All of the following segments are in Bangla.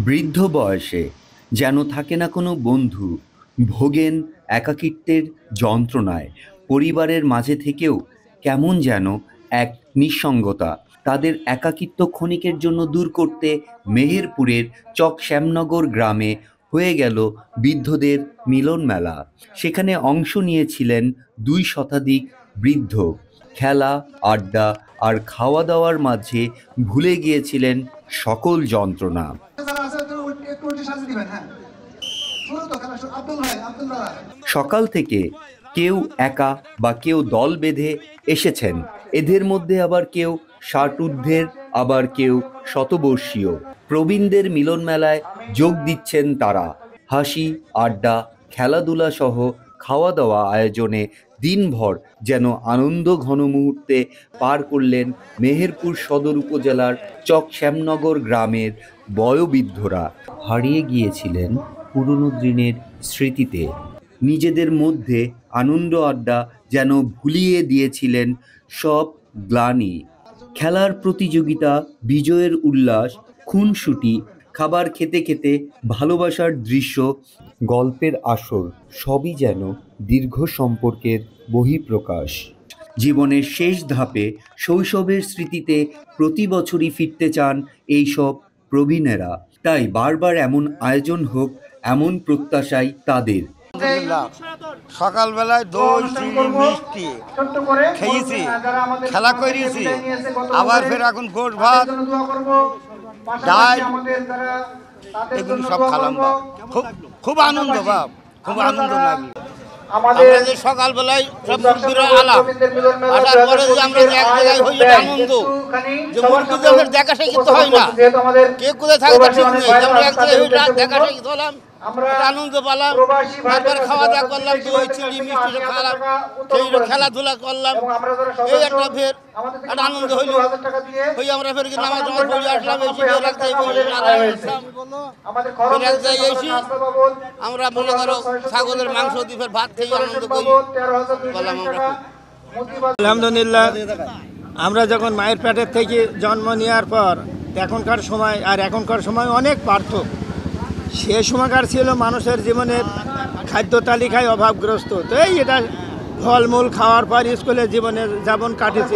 বৃদ্ধ বয়সে যেন থাকে না কোনো বন্ধু, ভোগেন একাকিত্বের যন্ত্রণায়। পরিবারের মাঝে থেকেও কেমন যেন এক নিঃসঙ্গতা। তাদের একাকিত্ব ক্ষণিকের জন্য দূর করতে মেহেরপুরের চক শ্যামনগর গ্রামে হয়ে গেল বৃদ্ধদের মিলন মেলা। সেখানে অংশ নিয়েছিলেন ২ শতাধিক বৃদ্ধ। খেলা, আড্ডা আর খাওয়া দাওয়ার মাঝে ভুলে গিয়েছিলেন সকল যন্ত্রণা। সকাল থেকে কেউ একা বা কেউ দল বেঁধে এসেছেন। এদের মধ্যে আবার কেউ ৬০ ঊর্ধ্বের, আবার কেউ শতবর্ষীয়। প্রবীণদের মিলন মেলায় যোগ দিচ্ছেন তারা। হাসি, আড্ডা, খেলাধুলা সহ খাওয়া দাওয়া আয়োজনে দিনভর যেন আনন্দ ঘন মুহূর্তে পার করলেন মেহেরপুর সদর উপজেলার চক শ্যামনগর গ্রামের বয়োবৃদ্ধরা। হারিয়ে গিয়েছিলেন পুরনো দিনের স্মৃতিতে। নিজেদের মধ্যে আনন্দ আড্ডা যেন ভুলিয়ে দিয়েছিলেন সব গ্লানি। খেলার প্রতিযোগিতা, বিজয়ের উল্লাস, খুনসুটি, খাবার খেতে খেতে ভালোবাসার দৃশ্য, গল্পের আসর সবই যেন দীর্ঘ সম্পর্কের বহিঃপ্রকাশ। জীবনের শেষ ধাপে শৈশবের স্মৃতিতে প্রতি বছরই ফিরতে চান এইসব প্রবীণেরা। তাই বারবার এমন আয়োজন হোক, এমন প্রত্যাশাই তাদের। সকালবেলায় দই, চিনি, মিষ্টি খেয়েছি, খেলা করেছি, আবার ফের এখন গোট ভাত, ডাল, এগুলো সব খালাম বাপ। খুব আনন্দ বাপ, খুব আনন্দ লাগলো। আমরা যে সকালবেলায় সব মুরগিরা আলাম, আসার পরে যে আমরা এক জায়গায় হয়ে আনন্দ, যে মুরগিদের দেখা শিখিত হয় না, কে কোথায় থাকে ঠিক নেই, আমরা এক জায়গায় দেখা শিখিত হলাম, আনন্দ পেলাম। তারপরে খাওয়া দাওয়া করলাম, দই, চিড়ি, মিষ্টি খাওয়ালাম, খেলাধুলা করলাম। এই একটা ফের একটা আনন্দ হইল। ওই আমরা ফের নামাজ টামাজ পড়ে আসলাম, এসে এসি আমরা মনে করো ছাগলের মাংস দিয়ে ফের ভাত খেয়ে আনন্দ করি বললাম আমরা। আলহামদুলিল্লাহ, আমরা যখন মায়ের পেটের থেকে জন্ম নেওয়ার পর এখনকার সময় আর এখনকার সময় অনেক পার্থক্য। সে সময়কার ছিল মানুষের জীবনের খাদ্য তালিকায় অভাবগ্রস্ত, তো এটা ফলমূল খাওয়ার পর স্কুলে জীবনের যাপন কাটিয়েছে,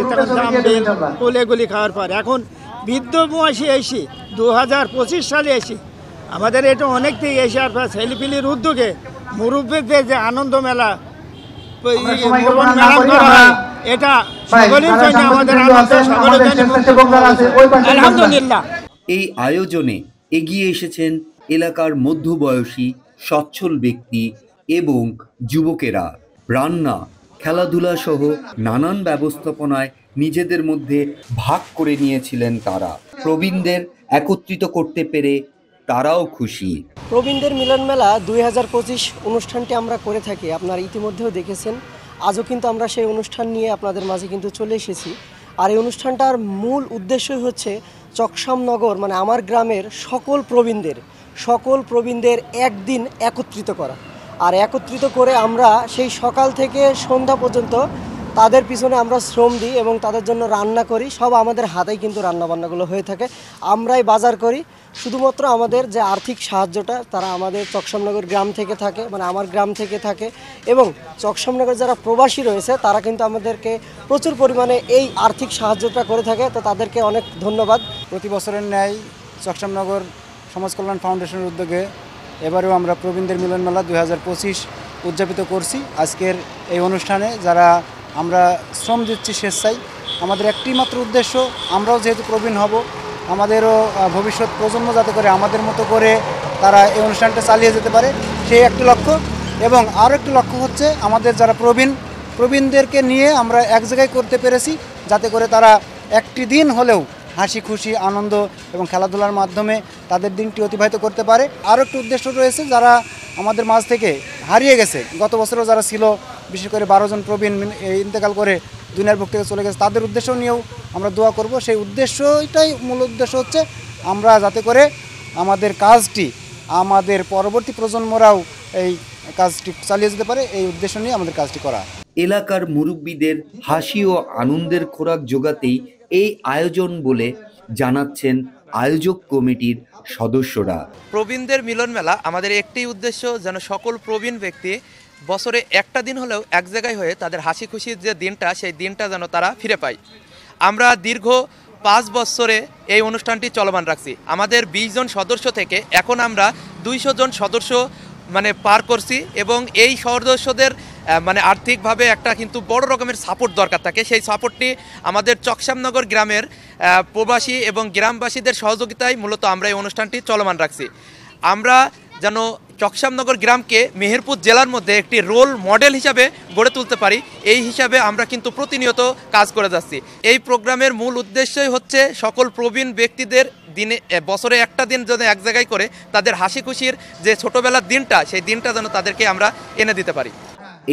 ফুল এগুলি খাওয়ার পর। এখন বৃদ্ধ বয়সে এসে 2025 সালে এসে আমাদের এটা অনেক থেকে এসে আর ছেলেপিলির উদ্যোগে মুরব্বীদের যে আনন্দ মেলা করা হয়, এটা সকলের জন্য আমাদের আনন্দ, সকলের জন্য আলহামদুলিল্লাহ। এই আয়োজনে এগিয়ে এসেছেন এলাকার মধ্যবয়সী সচ্ছল ব্যক্তি এবং যুবকেরা। রান্না, খেলাধুলা সহ নানান ব্যবস্থাপনায় নিজেদের মধ্যে ভাগ করে নিয়েছিলেন তারা। প্রবীণদের একত্রিত করতে পেরে তারাও খুশি। প্রবীণদের মিলন মেলা 2025 অনুষ্ঠানটি আমরা করে থাকি, আপনারা ইতিমধ্যেও দেখেছেন। আজও কিন্তু আমরা সেই অনুষ্ঠান নিয়ে আপনাদের মাঝে কিন্তু চলে এসেছি। আর এই অনুষ্ঠানটার মূল উদ্দেশ্যই হচ্ছে চকশ্যামনগর মানে আমার গ্রামের সকল প্রবীণদের একদিন একত্রিত করা। আর একত্রিত করে আমরা সেই সকাল থেকে সন্ধ্যা পর্যন্ত তাদের পিছনে আমরা শ্রম দিই এবং তাদের জন্য রান্না করি। সব আমাদের হাতেই কিন্তু রান্নাবান্নাগুলো হয়ে থাকে, আমরাই বাজার করি। শুধুমাত্র আমাদের যে আর্থিক সাহায্যটা তারা আমাদের চকশ্যামনগর গ্রাম থেকে থাকে, মানে আমার গ্রাম থেকে থাকে। এবং চকশ্যামনগর যারা প্রবাসী রয়েছে তারা কিন্তু আমাদেরকে প্রচুর পরিমাণে এই আর্থিক সাহায্যটা করে থাকে, তো তাদেরকে অনেক ধন্যবাদ। প্রতি বছরের ন্যায় চকশ্যামনগর সমাজ কল্যাণ ফাউন্ডেশনের উদ্যোগে এবারেও আমরা প্রবীণদের মিলন মেলা 2025 উদযাপিত করছি। আজকের এই অনুষ্ঠানে যারা আমরা শ্রম দিচ্ছি স্বেচ্ছায়, আমাদের একটি মাত্র উদ্দেশ্য, আমরাও যেহেতু প্রবীণ হব, আমাদেরও ভবিষ্যৎ প্রজন্ম যাতে করে আমাদের মতো করে তারা এই অনুষ্ঠানটা চালিয়ে যেতে পারে, সেই একটি লক্ষ্য। এবং আরও একটি লক্ষ্য হচ্ছে আমাদের যারা প্রবীণদেরকে নিয়ে আমরা এক জায়গায় করতে পেরেছি, যাতে করে তারা একটি দিন হলেও হাসি খুশি আনন্দ এবং খেলাধুলার মাধ্যমে তাদের দিনটি অতিবাহিত করতে পারে। আরও একটি উদ্দেশ্য রয়েছে, যারা আমাদের মাঝ থেকে হারিয়ে গেছে, গত বছরও যারা ছিল, বিশেষ করে 12 জন প্রবীণ ইন্তেকাল করে দুনিয়ার বুক থেকে চলে গেছে, তাদের উদ্দেশ্য নিয়েও আমরা দোয়া করব। সেই উদ্দেশ্যটাই মূল উদ্দেশ্য হচ্ছে আমরা যাতে করে আমাদের কাজটি আমাদের পরবর্তী প্রজন্মরাও এই কাজটি চালিয়ে যেতে পারে, এই উদ্দেশ্য নিয়ে আমাদের কাজটি করা। এলাকার মুরব্বীদের হাসি ও আনন্দের খোরাক জোগাতেই এই আয়োজন বলে জানাচ্ছেন আয়োজক কমিটির সদস্যরা। প্রবীণদের মিলন মেলা আমাদের একটি উদ্দেশ্য, যেন সকল প্রবীণ ব্যক্তি বছরে একটা দিন হলেও এক জায়গায় হয়ে তাদের হাসি খুশির যে দিনটা, সেই দিনটা যেন তারা ফিরে পায়। আমরা দীর্ঘ 5 বছরে এই অনুষ্ঠানটি চলমান রাখছি। আমাদের 20 জন সদস্য থেকে এখন আমরা 200 জন সদস্য পার করছি, এবং এই সদস্যদের আর্থিকভাবে একটা কিন্তু বড় রকমের সাপোর্ট দরকার থাকে। সেই সাপোর্টটি আমাদের চকশামনগর গ্রামের প্রবাসী এবং গ্রামবাসীদের সহযোগিতায় মূলত আমরা এই অনুষ্ঠানটি চলমান রাখছি। আমরা যেন চকশামনগর গ্রামকে মেহেরপুর জেলার মধ্যে একটি রোল মডেল হিসাবে গড়ে তুলতে পারি, এই হিসাবে আমরা কিন্তু প্রতিনিয়ত কাজ করে যাচ্ছি। এই প্রোগ্রামের মূল উদ্দেশ্যই হচ্ছে সকল প্রবীণ ব্যক্তিদের বছরে একটা দিন যেন এক জায়গায় করে তাদের হাসি খুশির যে ছোটবেলার দিনটা, সেই দিনটা যেন তাদেরকে আমরা এনে দিতে পারি।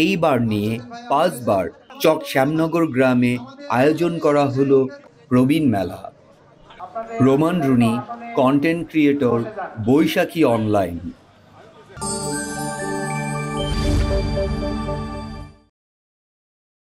এইবার নিয়ে 5 বার চকশ্যামনগর গ্রামে আয়োজন করা হলো প্রবীণ মেলা। রোমান রুনি, কন্টেন্ট ক্রিয়েটর, বৈশাখী অনলাইন।